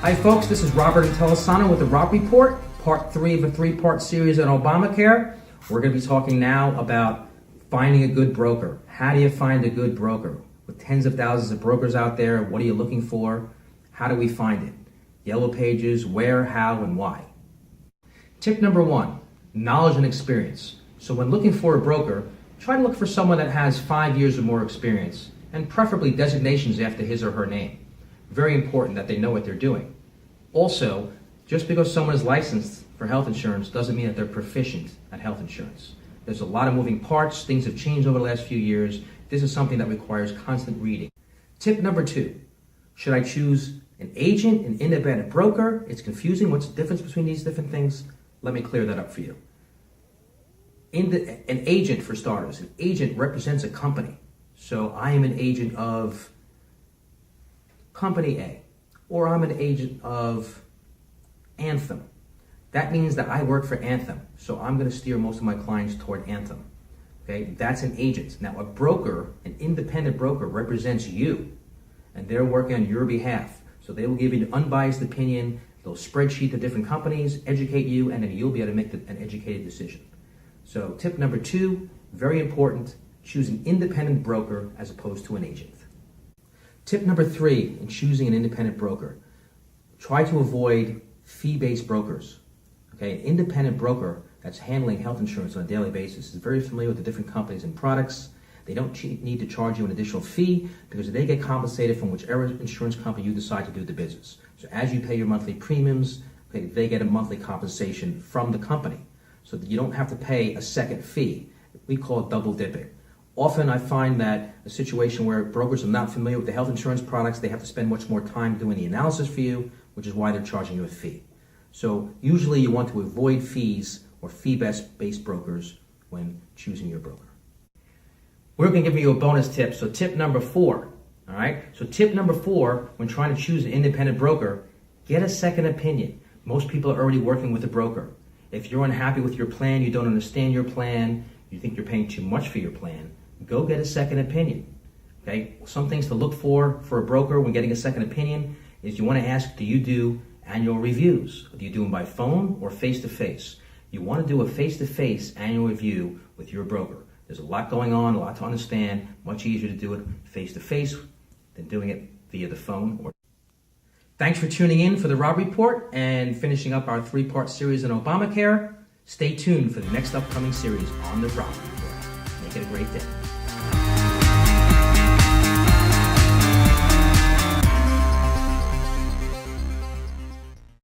Hi folks, this is Robert Intelisano with the Rob Report, part 3 of a 3-part series on Obamacare. We're going to be talking now about finding a good broker. How do you find a good broker? With tens of thousands of brokers out there, what are you looking for? How do we find it? Yellow pages, where, how, and why. Tip number 1, knowledge and experience. So when looking for a broker, try to look for someone that has 5 years or more experience, and preferably designations after his or her name. Very important that they know what they're doing. Also, just because someone is licensed for health insurance doesn't mean that they're proficient at health insurance. There's a lot of moving parts, things have changed over the last few years. This is something that requires constant reading. Tip number 2, should I choose an agent, an independent broker? It's confusing. What's the difference between these different things? Let me clear that up for you. An agent, for starters, an agent represents a company. So I am an agent of Company A, or I'm an agent of Anthem. That means that I work for Anthem, so I'm going to steer most of my clients toward Anthem. Okay, that's an agent. Now, a broker, an independent broker, represents you, and they're working on your behalf. So they will give you an unbiased opinion. They'll spreadsheet the different companies, educate you, and then you'll be able to make an educated decision. So tip number 2, very important, choose an independent broker as opposed to an agent. Tip number 3 in choosing an independent broker, try to avoid fee-based brokers. Okay, an independent broker that's handling health insurance on a daily basis is very familiar with the different companies and products. They don't need to charge you an additional fee because they get compensated from whichever insurance company you decide to do the business. So as you pay your monthly premiums, okay, they get a monthly compensation from the company so that you don't have to pay a second fee. We call it double dipping. Often I find that a situation where brokers are not familiar with the health insurance products, they have to spend much more time doing the analysis for you, which is why they're charging you a fee. So usually you want to avoid fees or fee-based brokers when choosing your broker. We're going to give you a bonus tip. So tip number 4, all right? So tip number 4, when trying to choose an independent broker, get a second opinion. Most people are already working with a broker. If you're unhappy with your plan, you don't understand your plan, you think you're paying too much for your plan, go get a second opinion. Okay? Some things to look for a broker when getting a second opinion is you want to ask, do you do annual reviews? Do you do them by phone or face-to-face? You want to do a face-to-face annual review with your broker. There's a lot going on, a lot to understand, much easier to do it face-to-face than doing it via the phone. Thanks for tuning in for the Rob Report and finishing up our 3-part series on Obamacare. Stay tuned for the next upcoming series on the Rob Report. Make it a great day.